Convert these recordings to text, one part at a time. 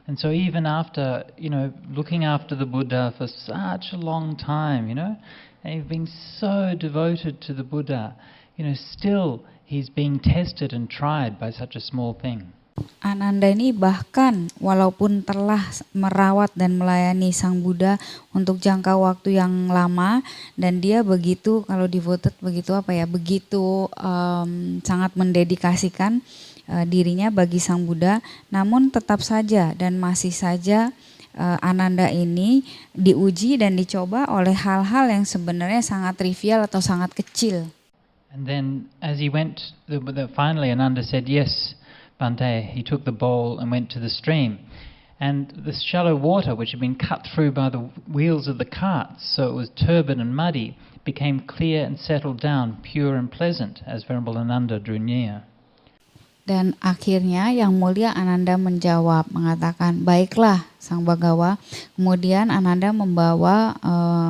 And so even after, looking after the Buddha for such a long time, and you've been so devoted to the Buddha, still he's being tested and tried by such a small thing. Ananda ini bahkan walaupun telah merawat dan melayani Sang Buddha untuk jangka waktu yang lama, dan dia begitu, kalau devoted begitu begitu sangat mendedikasikan dirinya bagi Sang Buddha, namun tetap saja dan masih saja Ananda ini diuji dan dicoba oleh hal-hal yang sebenarnya sangat trivial atau sangat kecil. And then as he went, finally Ananda said, yes, Bhante, he took the bowl and went to the stream. And the shallow water, which had been cut through by the wheels of the carts, so it was turbid and muddy, became clear and settled down, pure and pleasant, as Venerable Ananda drew near. Dan akhirnya Yang Mulia Ananda menjawab, mengatakan, baiklah Sang Bagawa. Kemudian Ananda membawa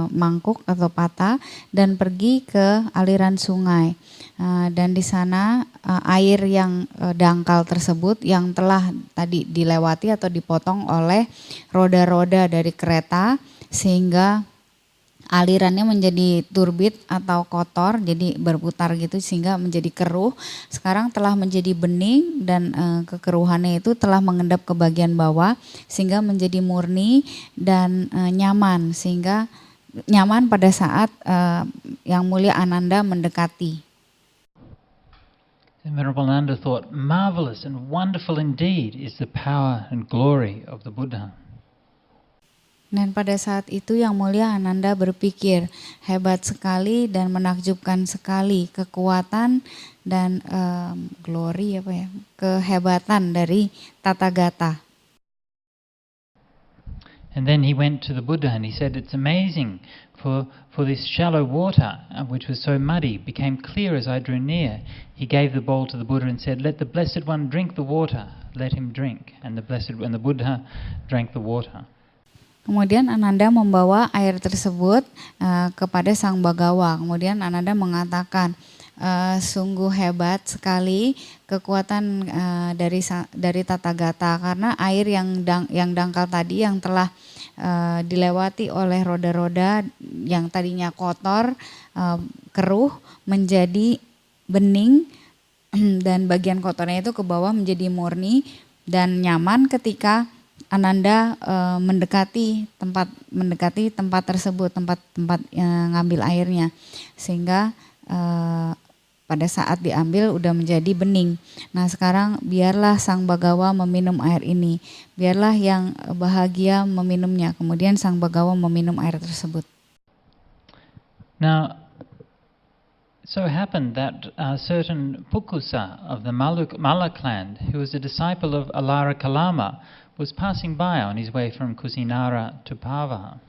mangkuk atau pata dan pergi ke aliran sungai. Dan di sana air yang dangkal tersebut yang telah tadi dilewati atau dipotong oleh roda-roda dari kereta, sehingga alirannya menjadi turbid atau kotor, jadi berputar gitu sehingga menjadi keruh. Sekarang telah menjadi bening dan kekeruhannya itu telah mengendap ke bagian bawah sehingga menjadi murni dan nyaman, sehingga nyaman pada saat Yang Mulia Ananda mendekati. And Venerable Ananda thought, marvelous and wonderful indeed is the power and glory of the Buddha. Dan pada saat itu Yang Mulia Ananda berpikir, hebat sekali dan menakjubkan sekali kekuatan dan glory kehebatan dari Tathagata. And then he went to the Buddha and he said, it's amazing for this shallow water, which was so muddy, became clear as I drew near. He gave the bowl to the Buddha and said, let the Blessed One drink the water. Let him drink. And the Buddha drank the water. Kemudian Ananda membawa air tersebut kepada Sang Bagawa. Kemudian Ananda mengatakan, sungguh hebat sekali kekuatan dari Tathagata, karena air yang dangkal tadi yang telah dilewati oleh roda-roda yang tadinya kotor, keruh, menjadi bening, dan bagian kotornya itu ke bawah menjadi murni dan nyaman ketika Ananda mendekati tempat tersebut, tempat ngambil airnya, sehingga pada saat diambil udah menjadi bening. Nah sekarang biarlah Sang Bagawa meminum air ini, biarlah yang bahagia meminumnya. Kemudian Sang Bagawa meminum air tersebut. Now, so happened that a certain Pukusa of the Malla clan, who was a disciple of Alara Kalama, was passing by on his way from Kusinara to Pavaha.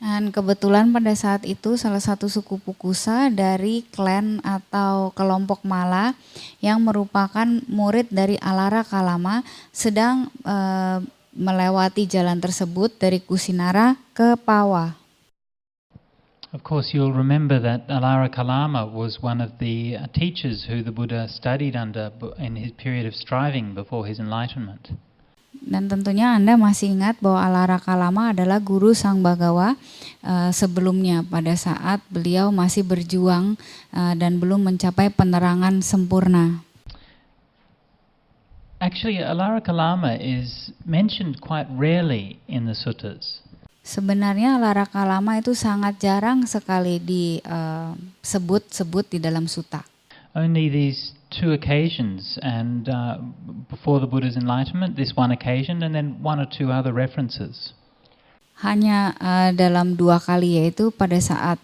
Dan kebetulan pada saat itu salah satu suku Pukusa dari klan atau kelompok Malla yang merupakan murid dari Alara Kalama sedang melewati jalan tersebut dari Kusinara ke Pawa. Of course, you'll remember that Alara Kalama was one of the teachers who the Buddha studied under in his period of striving before his enlightenment. Dan tentunya Anda masih ingat bahwa Alara Kalama adalah guru Sang Bagawa sebelumnya pada saat beliau masih berjuang dan belum mencapai penerangan sempurna. Actually, Alara Kalama is mentioned quite rarely in the suttas. Sebenarnya Alara Kalama itu sangat jarang sekali disebut-sebut di dalam sutta. Only these two occasions, and before the Buddha's enlightenment, this one occasion, and then one or two other references. Hanya dalam dua kali, yaitu pada saat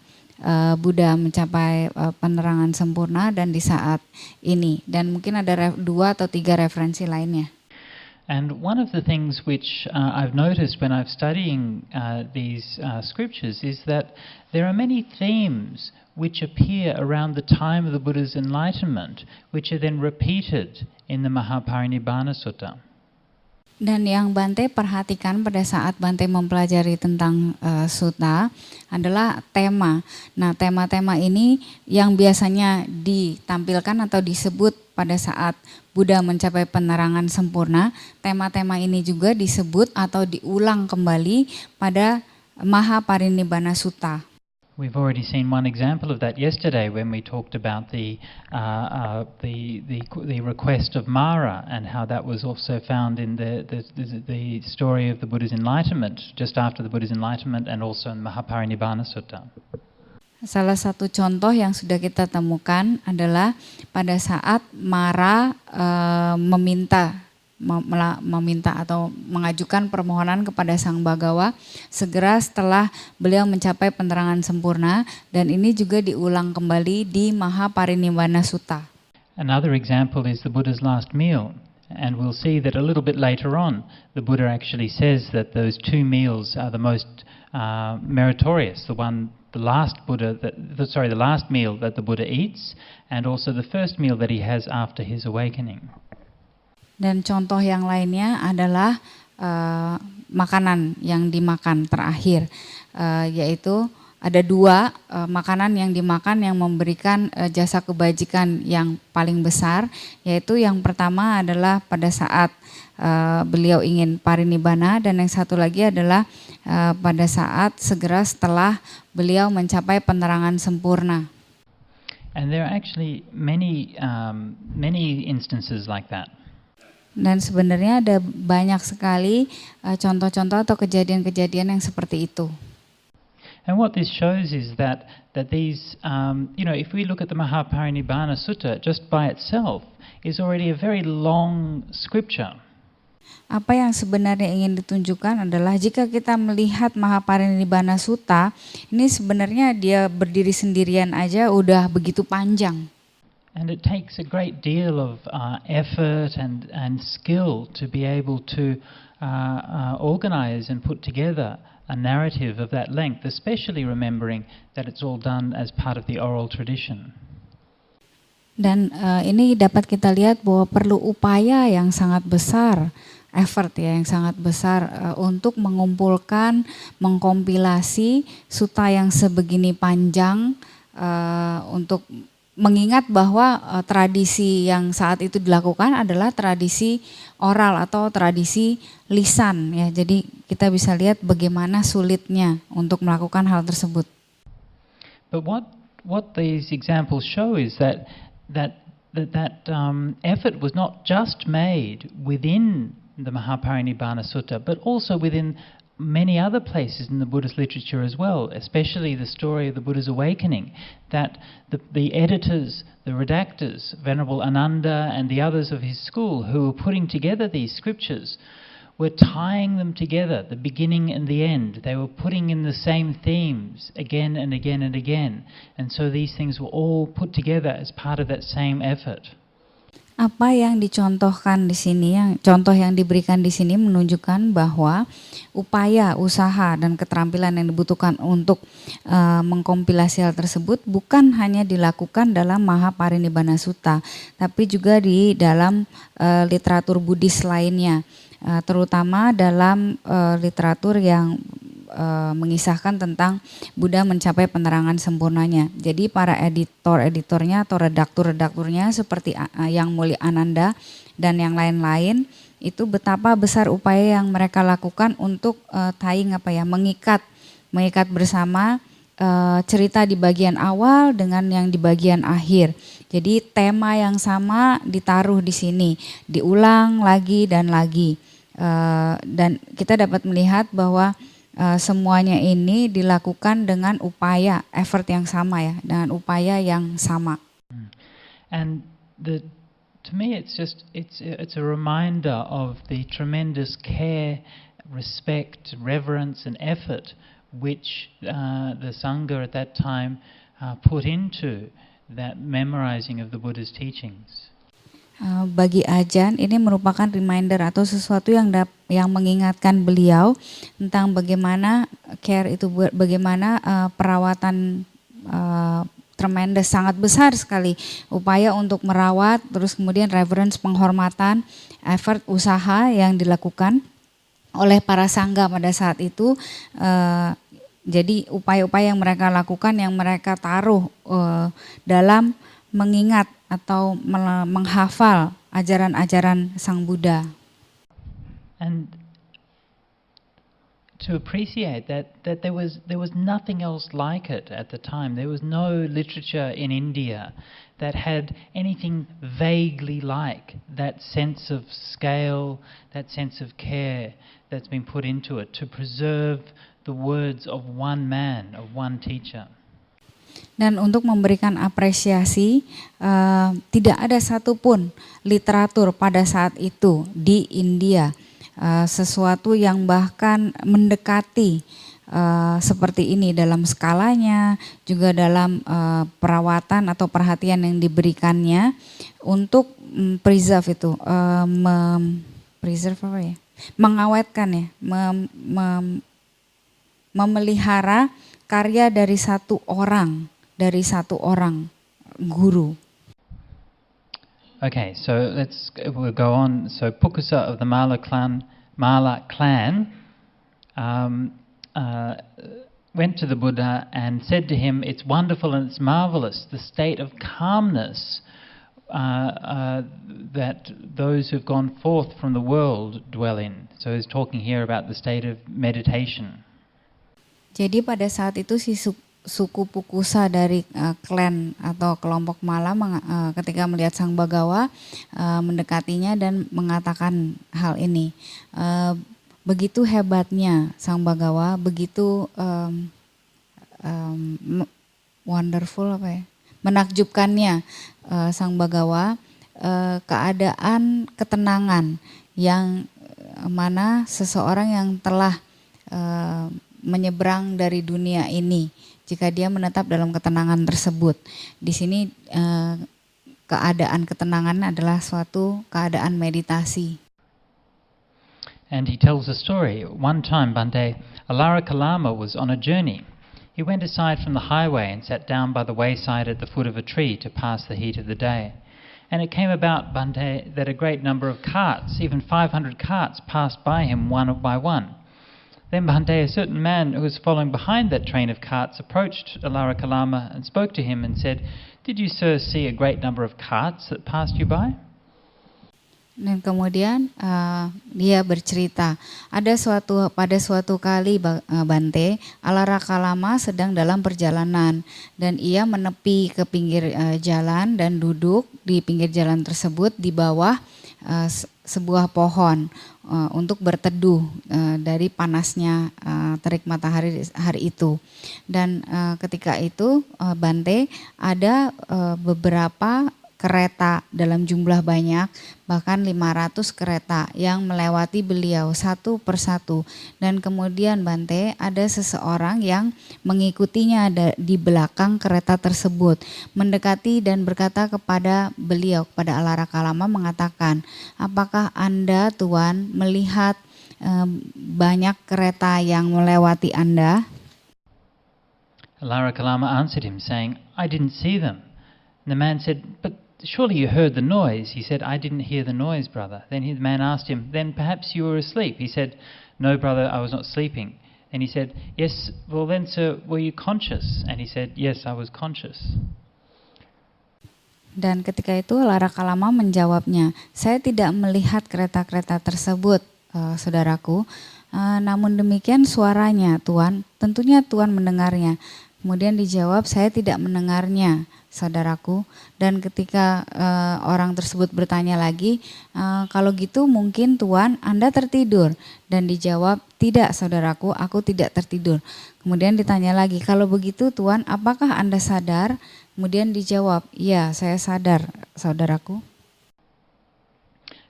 Buddha mencapai penerangan sempurna dan di saat ini, dan mungkin ada dua atau tiga referensi lainnya. And one of the things which I've noticed when I'm studying these scriptures is that there are many themes which appear around the time of the Buddha's enlightenment, which are then repeated in the Maha Parinibbana Sutta. Dan yang Bante perhatikan pada saat Bante mempelajari tentang sutta adalah tema. Nah, tema-tema ini yang biasanya ditampilkan atau disebut pada saat Buddha mencapai penerangan sempurna, tema-tema ini juga disebut atau diulang kembali pada Maha Parinibbana Sutta. We've already seen one example of that yesterday when we talked about the request of Mara and how that was also found in the story of the Buddha's enlightenment, just after the Buddha's enlightenment, and also in Maha Parinibbana Sutta. Salah satu contoh yang sudah kita temukan adalah pada saat Mara meminta atau mengajukan permohonan kepada Sang Bhagawa segera setelah beliau mencapai penerangan sempurna, dan ini juga diulang kembali di Maha Parinibbana Sutta. Another example is the Buddha's last meal, and we'll see that a little bit later on the Buddha actually says that those two meals are the most meritorious, the last meal that the Buddha eats, and also the first meal that he has after his awakening. Dan contoh yang lainnya adalah makanan yang dimakan terakhir, yaitu ada dua makanan yang dimakan yang memberikan jasa kebajikan yang paling besar, yaitu yang pertama adalah pada saat beliau ingin parinibbana, dan yang satu lagi adalah pada saat segera setelah beliau mencapai penerangan sempurna. And there are actually many instances like that. Dan sebenarnya ada banyak sekali contoh-contoh atau kejadian-kejadian yang seperti itu. And what this shows is that these, if we look at the Maha Parinibbana Sutta just by itself, is already a very long scripture. Apa yang sebenarnya ingin ditunjukkan adalah jika kita melihat Maha Parinibbana Sutta, ini sebenarnya dia berdiri sendirian aja udah begitu panjang. And it takes a great deal of effort and skill to be able to organize and put together a narrative of that length, especially remembering that it's all done as part of the oral tradition. Dan ini dapat kita lihat bahwa perlu upaya yang sangat besar, effort ya yang sangat besar untuk mengumpulkan, mengkompilasi sutta yang sebegini panjang, untuk mengingat bahwa tradisi yang saat itu dilakukan adalah tradisi oral atau tradisi lisan ya. Jadi kita bisa lihat bagaimana sulitnya untuk melakukan hal tersebut. But what these examples show is that effort was not just made within the Maha Parinibbana Sutta, but also within many other places in the Buddhist literature as well, especially the story of the Buddha's awakening, that the editors, the redactors, Venerable Ananda and the others of his school who were putting together these scriptures were tying them together, the beginning and the end. They were putting in the same themes again and again and again. And so these things were all put together as part of that same effort. Apa yang dicontohkan di sini, contoh yang diberikan di sini menunjukkan bahwa upaya, usaha, dan keterampilan yang dibutuhkan untuk mengkompilasi hal tersebut bukan hanya dilakukan dalam Maha Parinibbana Sutta, tapi juga di dalam literatur Buddhis lainnya, terutama dalam literatur yang mengisahkan tentang Buddha mencapai penerangan sempurnanya. Jadi para editor-editornya atau redaktur-redakturnya seperti Yang Mulia Ananda dan yang lain-lain itu betapa besar upaya yang mereka lakukan untuk mengikat bersama cerita di bagian awal dengan yang di bagian akhir. Jadi tema yang sama ditaruh di sini, diulang lagi dan lagi. Dan kita dapat melihat bahwa semuanya ini dilakukan dengan upaya, effort yang sama ya, dengan upaya yang sama. And to me it's a reminder of the tremendous care, respect, reverence and effort which the Sangha at that time put into that memorizing of the Buddha's teachings. Bagi Ajahn ini merupakan reminder atau sesuatu yang mengingatkan beliau tentang bagaimana care itu, bagaimana perawatan tremendous, sangat besar sekali upaya untuk merawat, terus kemudian reverence, penghormatan, effort, usaha yang dilakukan oleh para sangga pada saat itu. Jadi upaya-upaya yang mereka lakukan, yang mereka taruh dalam mengingat atau menghafal ajaran-ajaran Sang Buddha. And to appreciate that there was nothing else like it at the time. There was no literature in India that had anything vaguely like that sense of scale, that sense of care that's been put into it to preserve the words of one man, of one teacher. Dan untuk memberikan apresiasi, tidak ada satupun literatur pada saat itu di India sesuatu yang bahkan mendekati seperti ini dalam skalanya, juga dalam perawatan atau perhatian yang diberikannya untuk preserve itu, preserve apa ya? Mengawetkan ya, memelihara karya dari satu orang guru. Okay, so we'll go on. So Pukusa of the Mala clan went to the Buddha and said to him, "It's wonderful and it's marvelous, the state of calmness that those who've gone forth from the world dwell in." So he's talking here about the state of meditation. Jadi pada saat itu si suku Pukusa dari klan atau kelompok Mala ketika melihat Sang Bagawa mendekatinya dan mengatakan hal ini. Begitu hebatnya Sang Bagawa, begitu wonderful apa ya? Menakjubkannya Sang Bagawa, keadaan ketenangan yang mana seseorang yang telah menyeberang dari dunia ini, jika dia menetap dalam ketenangan tersebut. Di sini keadaan ketenangan adalah suatu keadaan meditasi. And he tells a story. One time, Bhante, Alara Kalama was on a journey. He went aside from the highway and sat down by the wayside at the foot of a tree to pass the heat of the day. And it came about, Bhante, that a great number of carts, even 500 carts, passed by him one by one. Then Bhante, a certain man who was following behind that train of carts, approached Alara Kalama and spoke to him and said, "Did you, sir, see a great number of carts that passed you by?" Dan kemudian dia bercerita, pada suatu kali Bhante, Alara Kalama sedang dalam perjalanan dan ia menepi ke pinggir jalan dan duduk di pinggir jalan tersebut di bawah sebuah pohon untuk berteduh dari panasnya terik matahari hari itu. Dan ketika itu Bhante, ada beberapa kereta dalam jumlah banyak, bahkan 500 kereta yang melewati beliau satu persatu. Dan kemudian Bhante, ada seseorang yang mengikutinya di belakang kereta tersebut, mendekati dan berkata kepada beliau, kepada Alara Kalama, mengatakan, "Apakah Anda, Tuan, melihat banyak kereta yang melewati Anda?" Alara Kalama answered him, saying, "I didn't see them." And the man said, "But surely you heard the noise." He said, "I didn't hear the noise, brother." Then the man asked him, "Then perhaps you were asleep?" He said, "No, brother, I was not sleeping." And he said, "Yes, well then, sir, were you conscious?" And he said, "Yes, I was conscious." Dan ketika itu Alara Kalama menjawabnya, "Saya tidak melihat kereta-kereta tersebut, saudaraku. Namun demikian suaranya, Tuan, tentunya Tuan mendengarnya." Kemudian dijawab, "Saya tidak mendengarnya, saudaraku." Dan ketika orang tersebut bertanya lagi, "Kalau gitu mungkin Tuan Anda tertidur." Dan dijawab, "Tidak, saudaraku, aku tidak tertidur." Kemudian ditanya lagi, "Kalau begitu Tuan, apakah Anda sadar?" Kemudian dijawab, "Iya, saya sadar, saudaraku."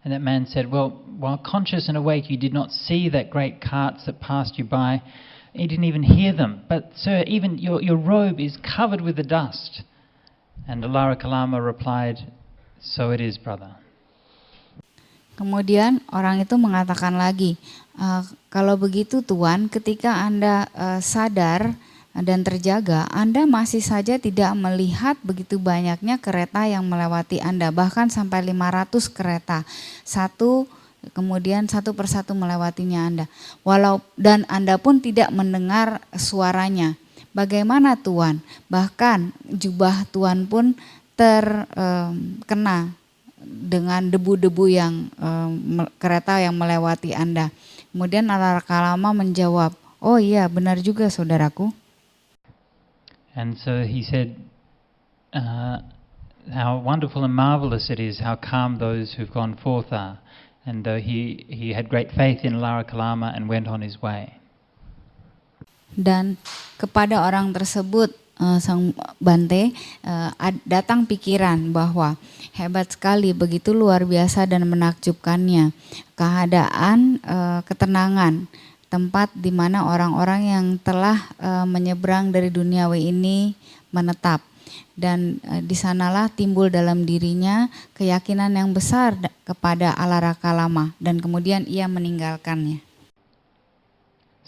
And that man said, "Well, while conscious and awake, you did not see that great carts that passed you by. You didn't even hear them. But sir, even your robe is covered with the dust." And Alara Kalama replied, "So it is, brother." Kemudian orang itu mengatakan lagi, "Kalau begitu Tuan, ketika Anda sadar dan terjaga, Anda masih saja tidak melihat begitu banyaknya kereta yang melewati Anda, bahkan sampai 500 kereta. Kemudian satu persatu melewatinya Anda. Dan Anda pun tidak mendengar suaranya. Bagaimana Tuan? Bahkan jubah Tuan pun terkena dengan debu-debu yang kereta yang melewati Anda. Kemudian Alakalama menjawab, oh iya benar juga saudaraku. And so he said, how wonderful and marvelous it is how calm those who've gone forth are. And he had great faith in Kalama and went on his way. Dan kepada orang tersebut sang Bante datang pikiran bahwa hebat sekali, begitu luar biasa dan menakjubkannya keadaan ketenangan tempat di mana orang-orang yang telah menyeberang dari duniawi ini menetap, dan di sanalah timbul dalam dirinya keyakinan yang besar kepada Kalama, dan kemudian ia meninggalkannya.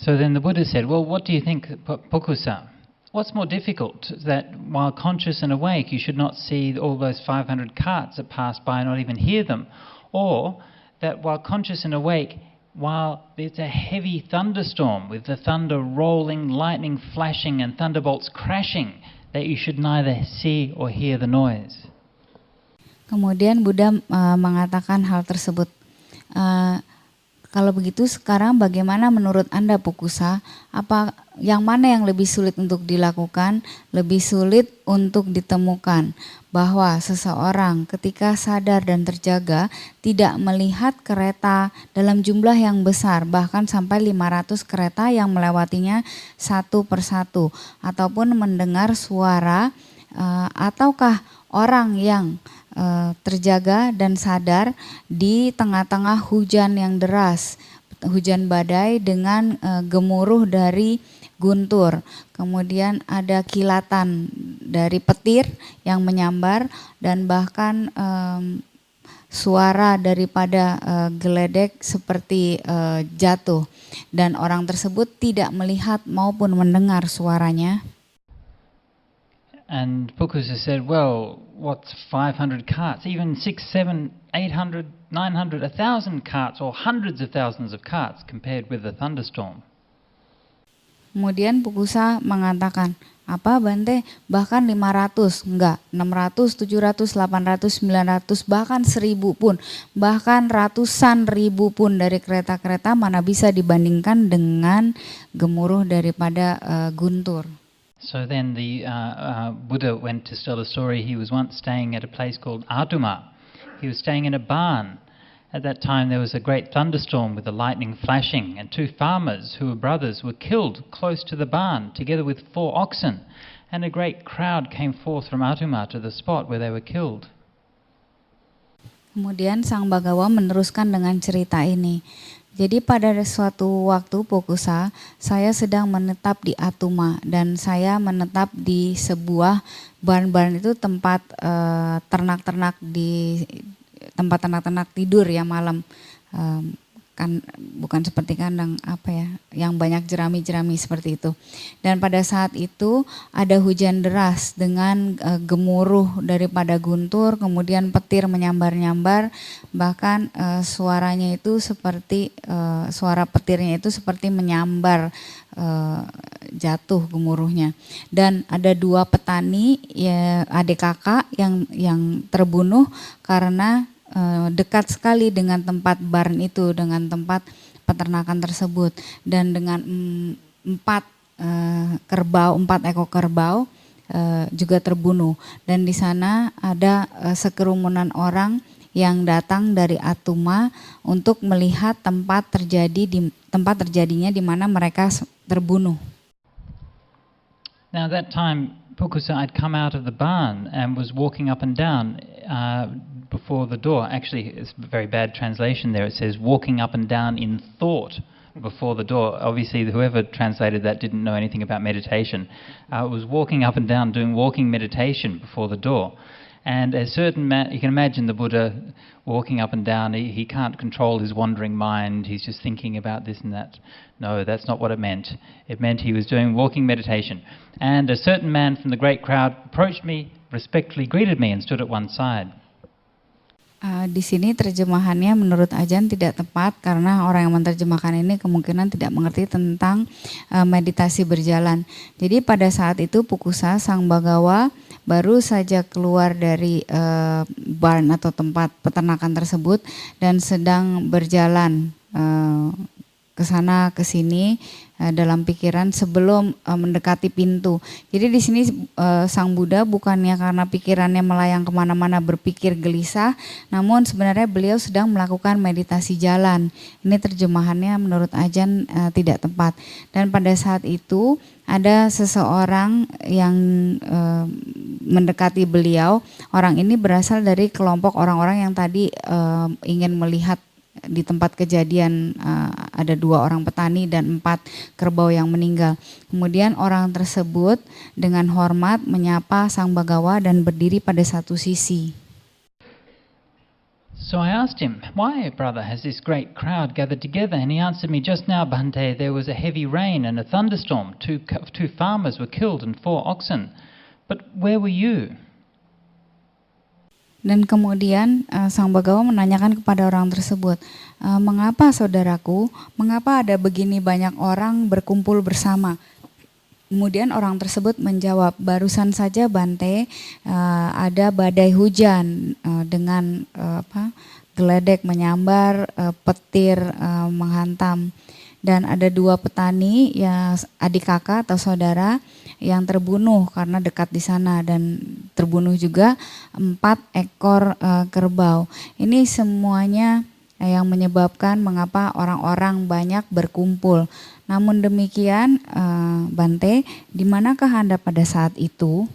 So then the Buddha said, well, what do you think, Pukusa? What's more difficult, that while conscious and awake you should not see all those 500 carts that pass by, not even hear them, or that while conscious and awake, while it's a heavy thunderstorm with the thunder rolling, lightning flashing and thunderbolts crashing, that you should neither see or hear the noise? Kemudian Buddha mengatakan hal tersebut. Kalau begitu sekarang bagaimana menurut Anda Pukusa? Apa yang mana yang lebih sulit untuk dilakukan, lebih sulit untuk ditemukan? Bahwa seseorang ketika sadar dan terjaga tidak melihat kereta dalam jumlah yang besar, bahkan sampai 500 kereta yang melewatinya satu persatu, ataupun mendengar suara, ataukah orang yang terjaga dan sadar di tengah-tengah hujan yang deras, hujan badai dengan gemuruh dari guntur, kemudian ada kilatan dari petir yang menyambar, dan bahkan suara daripada geledek seperti jatuh, dan orang tersebut tidak melihat maupun mendengar suaranya. And Pukusa said, well, what's 500 carts? Even 6, 7, 800, 900, 1,000 carts, or hundreds of thousands of carts compared with the thunderstorm. Kemudian Pukusa mengatakan, apa Bante? Bahkan 500, enggak, 600, 700, 800, 900, bahkan 1.000 pun, bahkan ratusan ribu pun dari kereta-kereta mana bisa dibandingkan dengan gemuruh daripada guntur. So then the Buddha went to tell a story. He was once staying at a place called Atuma. He was staying in a barn. At that time there was a great thunderstorm with the lightning flashing, and 2 farmers who were brothers were killed close to the barn together with 4 oxen, and a great crowd came forth from Atuma to the spot where they were killed. Kemudian Sang Bhagawa meneruskan dengan cerita ini. Jadi pada suatu waktu Pukusa, saya sedang menetap di Atuma, dan saya menetap di sebuah barn itu tempat ternak-ternak di tempat ternak-ternak tidur ya malam, kan bukan seperti kandang apa ya, yang banyak jerami-jerami seperti itu. Dan pada saat itu ada hujan deras dengan gemuruh daripada guntur, kemudian petir menyambar-nyambar, bahkan suaranya itu seperti suara petirnya itu seperti menyambar jatuh gemuruhnya. Dan ada 2 petani ya, adik kakak yang terbunuh karena dekat sekali dengan tempat barn itu, dengan tempat peternakan tersebut, dan dengan 4 ekor kerbau juga terbunuh. Dan di sana ada sekerumunan orang yang datang dari Atuma untuk melihat tempat terjadinya di mana mereka terbunuh. Now that time Pukusa had come out of the barn and was walking up and down before the door. Actually, it's a very bad translation there. It says walking up and down in thought before the door. Obviously, whoever translated that didn't know anything about meditation. It was walking up and down, doing walking meditation before the door. And a certain man, you can imagine the Buddha walking up and down, he can't control his wandering mind, he's just thinking about this and that. No, that's not what it meant. It meant he was doing walking meditation. And a certain man from the great crowd approached me, respectfully greeted me and stood at one side. Di sini terjemahannya menurut Ajahn tidak tepat karena orang yang menerjemahkan ini kemungkinan tidak mengerti tentang meditasi berjalan. Jadi pada saat itu Pukusa Sang Bhagawa baru saja keluar dari barn atau tempat peternakan tersebut dan sedang berjalan ke sana ke sini dalam pikiran sebelum mendekati pintu. Jadi di sini Sang Buddha bukannya karena pikirannya melayang kemana-mana berpikir gelisah, namun sebenarnya beliau sedang melakukan meditasi jalan. Ini terjemahannya menurut Ajahn tidak tepat. Dan pada saat itu ada seseorang yang mendekati beliau. Orang ini berasal dari kelompok orang-orang yang tadi ingin melihat di tempat kejadian ada 2 orang petani dan 4 kerbau yang meninggal. Kemudian orang tersebut dengan hormat menyapa Sang Bagawa dan berdiri pada satu sisi. So I asked him, why, brother, has this great crowd gathered together? And he answered me, just now, Bhante, there was a heavy rain and a thunderstorm. 2 farmers were killed and 4 oxen. But where were you? Dan kemudian Sang Bagawa menanyakan kepada orang tersebut, mengapa saudaraku, mengapa ada begini banyak orang berkumpul bersama? Kemudian orang tersebut menjawab, barusan saja Bante ada badai hujan dengan geledek menyambar, petir menghantam. Dan ada 2 petani, ya adik kakak atau saudara yang terbunuh karena dekat di sana, dan terbunuh juga 4 ekor kerbau. Ini semuanya yang menyebabkan mengapa orang-orang banyak berkumpul. Namun demikian, Bante, di manakah Anda pada saat itu?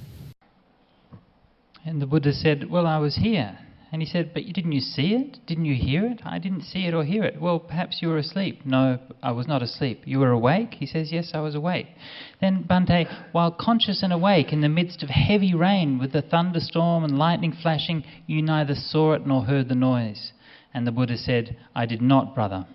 And the Buddha said, well, I was here. And he said, but didn't you see it? Didn't you hear it? I didn't see it or hear it. Well, perhaps you were asleep. No, I was not asleep. You were awake? He says, yes, I was awake. Then, Bhante, while conscious and awake in the midst of heavy rain with the thunderstorm and lightning flashing, you neither saw it nor heard the noise. And the Buddha said, I did not, brother.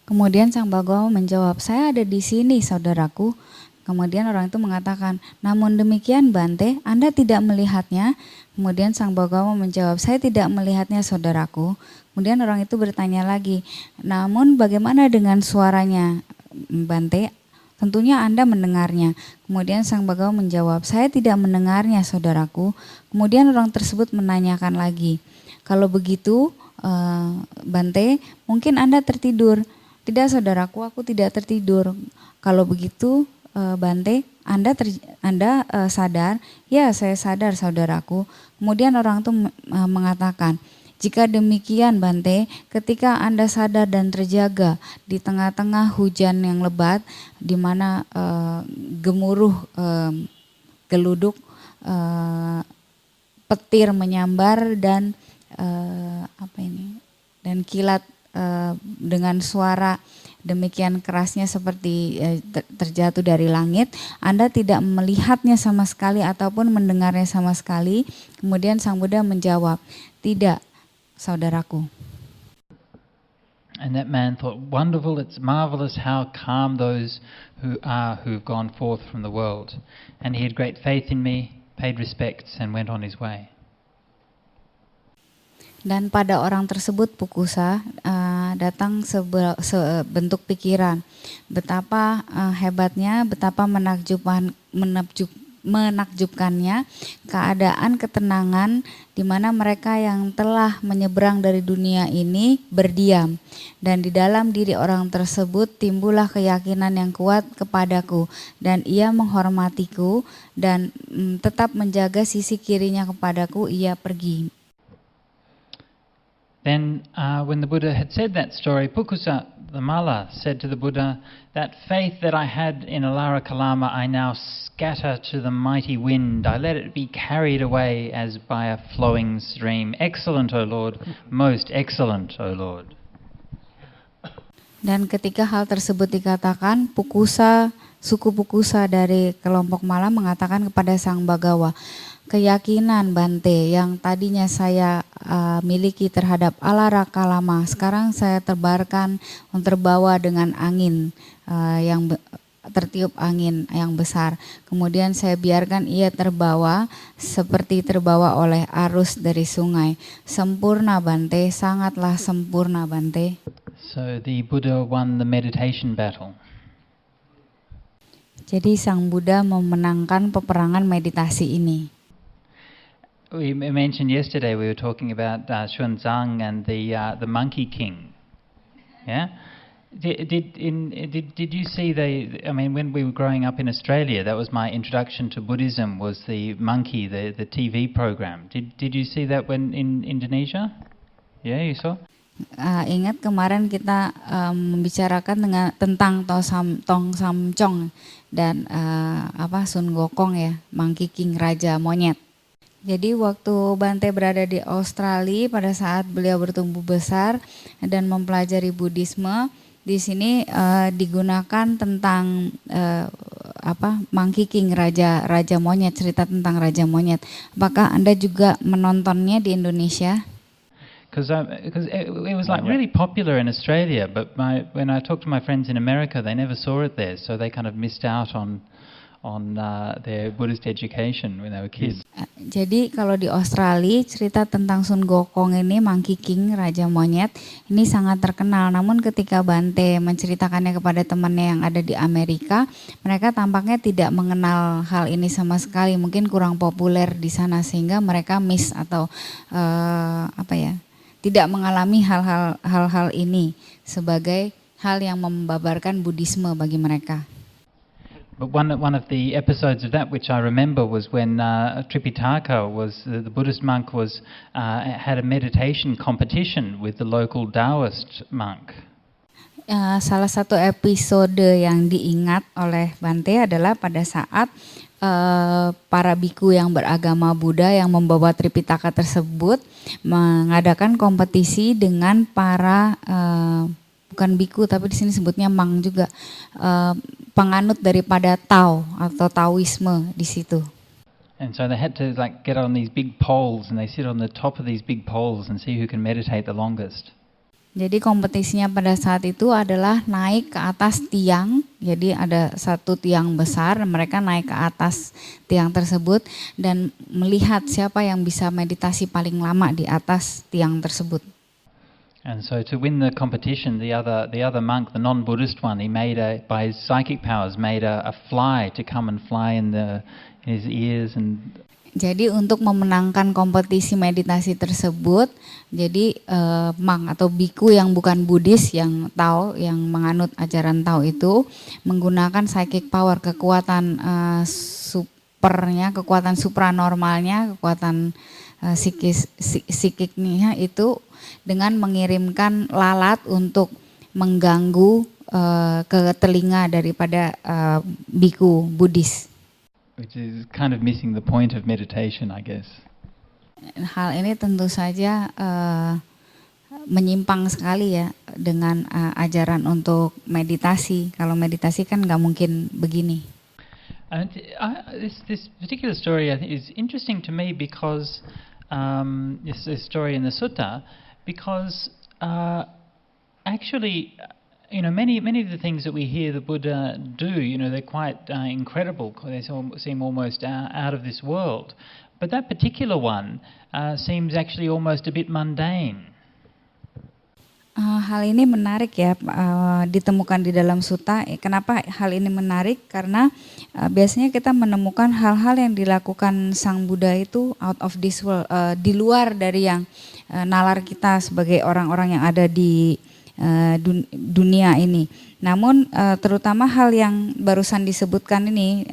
Kemudian Sang Bagawa menjawab, saya ada di sini, saudaraku. Kemudian orang itu mengatakan, namun demikian Bhante, Anda tidak melihatnya? Kemudian Sang Bagawa menjawab, saya tidak melihatnya saudaraku. Kemudian orang itu bertanya lagi, namun bagaimana dengan suaranya Bhante? Tentunya Anda mendengarnya. Kemudian Sang Bagawa menjawab, saya tidak mendengarnya saudaraku. Kemudian orang tersebut menanyakan lagi, kalau begitu Bhante, mungkin Anda tertidur. Tidak saudaraku, aku tidak tertidur. Kalau begitu Bhante, Anda sadar? Ya, saya sadar saudaraku. Kemudian orang itu mengatakan, jika demikian Bhante, ketika Anda sadar dan terjaga di tengah-tengah hujan yang lebat, di mana gemuruh geluduk, petir menyambar dan dan kilat dengan suara demikian kerasnya seperti terjatuh dari langit, Anda tidak melihatnya sama sekali ataupun mendengarnya sama sekali. Kemudian Sang Buddha menjawab, tidak, saudaraku. And that man thought, wonderful, it's marvelous how calm those who've gone forth from the world. And he had great faith in me, paid respects, and went on his way. Dan pada orang tersebut Pukusa datang sebentuk pikiran, betapa hebatnya, betapa menakjubkannya keadaan ketenangan di mana mereka yang telah menyeberang dari dunia ini berdiam, dan di dalam diri orang tersebut timbullah keyakinan yang kuat kepadaku, dan ia menghormatiku dan tetap menjaga sisi kirinya kepadaku, ia pergi. Then when the Buddha had said that story, Pukusa, the Mala, said to the Buddha, that faith that I had in Alara Kalama I now scatter to the mighty wind. I let it be carried away as by a flowing stream. Excellent, O Lord, most excellent, O Lord. Dan ketika hal tersebut dikatakan, Pukusa, suku Pukusa dari kelompok Mala mengatakan kepada Sang Bagawa, keyakinan Bhante yang tadinya saya miliki terhadap Alara Kalama, sekarang saya terbawa dengan angin yang tertiup angin yang besar. Kemudian saya biarkan ia terbawa seperti terbawa oleh arus dari sungai. Sempurna Bhante, sangatlah sempurna Bhante. So the Buddha won the meditation battle. Jadi Sang Buddha memenangkan peperangan meditasi ini. We mentioned yesterday we were talking about Xuanzang and the Monkey King. Yeah, did you see I mean, when we were growing up in Australia, that was my introduction to Buddhism. Was the monkey, the TV program? Did you see that when in Indonesia? Yeah, you saw. Ingat kemarin kita membicarakan tentang Tong Sam Chong dan Sun Gokong ya, Monkey King, Raja Monyet. Jadi waktu Bante berada di Australia pada saat beliau bertumbuh besar dan mempelajari Buddhisme, di sini digunakan tentang Monkey King, Raja Monyet, cerita tentang Raja Monyet. Apakah Anda juga menontonnya di Indonesia? Because it was like really popular in Australia, but when I talked to my friends in America, they never saw it there, so they kind of missed out on their Buddhist education when they were kids. Jadi kalau di Australia cerita tentang Sun Gokong ini, Monkey King, Raja Monyet, ini sangat terkenal. Namun ketika Bante menceritakannya kepada temannya yang ada di Amerika, mereka tampaknya tidak mengenal hal ini sama sekali. Mungkin kurang populer di sana sehingga mereka miss atau tidak mengalami hal-hal ini sebagai hal yang membabarkan Buddhisme bagi mereka. But one of the episodes of that which I remember was when Tripitaka was the Buddhist monk had a meditation competition with the local Taoist monk. Salah satu episode yang diingat oleh Bante adalah pada saat para biku yang beragama Buddha yang membawa Tripitaka tersebut mengadakan kompetisi dengan para bukan biku tapi di sini sebutnya mang juga, penganut daripada Tao atau Taoisme di situ. And so they had to get on these big poles and they sit on the top of these big poles and see who can meditate the longest. Jadi kompetisinya pada saat itu adalah naik ke atas tiang. Jadi ada satu tiang besar, mereka naik ke atas tiang tersebut dan melihat siapa yang bisa meditasi paling lama di atas tiang tersebut. And so to win the competition, the other monk, the non-Buddhist one, he by his psychic powers made a fly to come and fly in his ears and. Jadi untuk memenangkan kompetisi meditasi tersebut, jadi monk atau biku yang bukan Buddhis, yang Tao, yang menganut ajaran Tao itu menggunakan psychic power, kekuatan supernya, kekuatan supranormalnya, kekuatan psikiknya itu dengan mengirimkan lalat untuk mengganggu ke telinga daripada biku Buddhis. Which is kind of missing the point of meditation, I guess. Hal ini tentu saja menyimpang sekali ya dengan ajaran untuk meditasi. Kalau meditasi kan nggak mungkin begini. This particular story I think is interesting to me because this story in the sutta, because actually, many of the things that we hear the Buddha do, they're quite incredible. They seem almost out of this world. But that particular one seems actually almost a bit mundane. Hal ini menarik ya, ditemukan di dalam sutta. Kenapa hal ini menarik? Karena biasanya kita menemukan hal-hal yang dilakukan Sang Buddha itu out of this world, di luar dari yang nalar kita sebagai orang-orang yang ada di dunia ini. Namun terutama hal yang barusan disebutkan ini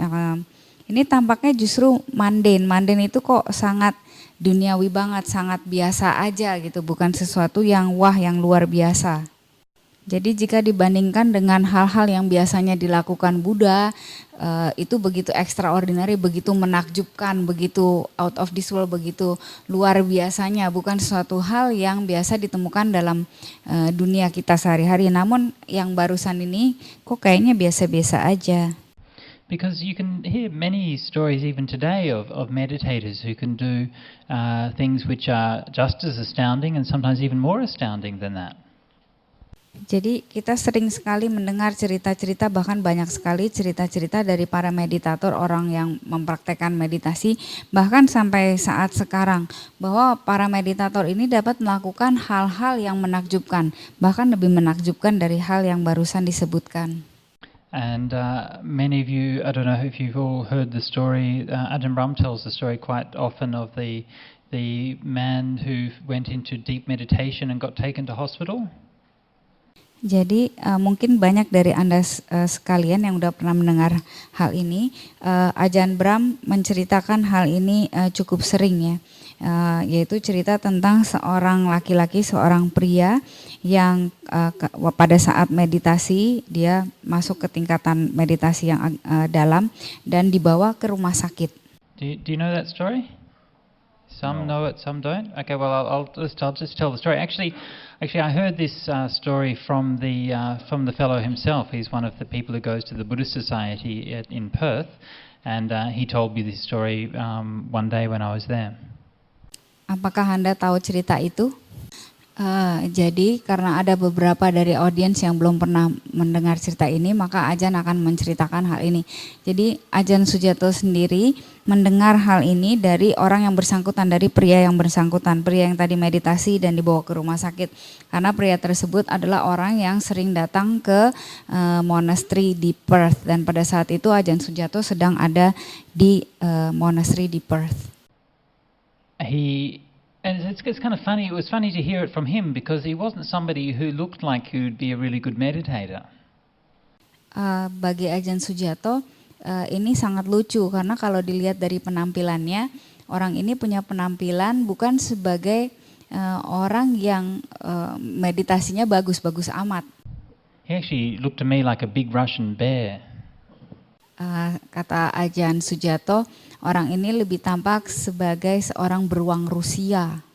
tampaknya justru mundane. Mundane itu kok sangat duniawi banget, sangat biasa aja gitu, bukan sesuatu yang yang luar biasa. Jadi jika dibandingkan dengan hal-hal yang biasanya dilakukan Buddha, itu begitu extraordinary, begitu menakjubkan, begitu out of this world, begitu luar biasanya, bukan sesuatu hal yang biasa ditemukan dalam dunia kita sehari-hari. Namun yang barusan ini kok kayaknya biasa-biasa aja. Because you can hear many stories even today of meditators who can do things which are just as astounding and sometimes even more astounding than that. Jadi kita sering sekali mendengar cerita-cerita, bahkan banyak sekali cerita-cerita dari para meditator, orang yang mempraktekkan meditasi, bahkan sampai saat sekarang, bahwa para meditator ini dapat melakukan hal-hal yang menakjubkan, bahkan lebih menakjubkan dari hal yang barusan disebutkan. And many of you, I don't know if you've all heard the story, Ajahn Brahm tells the story quite often of the man who went into deep meditation and got taken to hospital. Jadi mungkin banyak dari Anda sekalian yang udah pernah mendengar hal ini. Ajahn Brahm menceritakan hal ini cukup sering ya, yaitu cerita tentang seorang laki-laki, seorang pria yang pada saat meditasi dia masuk ke tingkatan meditasi yang dalam dan dibawa ke rumah sakit. Do you know that story? Some know it, some don't. Okay, well I'll just tell the story. Actually, I heard this story from the fellow himself. He's one of the people who goes to the Buddhist Society in Perth, and he told me this story one day when I was there. Apakah Anda tahu cerita itu? Jadi karena ada beberapa dari audiens yang belum pernah mendengar cerita ini, maka Ajahn akan menceritakan hal ini. Jadi Ajahn Sujato sendiri mendengar hal ini dari orang yang bersangkutan, dari pria yang bersangkutan, pria yang tadi meditasi dan dibawa ke rumah sakit. Karena pria tersebut adalah orang yang sering datang ke monastery di Perth, dan pada saat itu Ajahn Sujato sedang ada di monastery di Perth. And it's kind of funny. It was funny to hear it from him because he wasn't somebody who looked like he would be a really good meditator. Bagi Ajahn Sujato ini sangat lucu karena kalau dilihat dari penampilannya, orang ini punya penampilan bukan sebagai orang yang meditasinya bagus-bagus amat. He actually looked to me like a big Russian bear. Kata Ajahn Sujato, orang ini lebih tampak sebagai seorang beruang Rusia.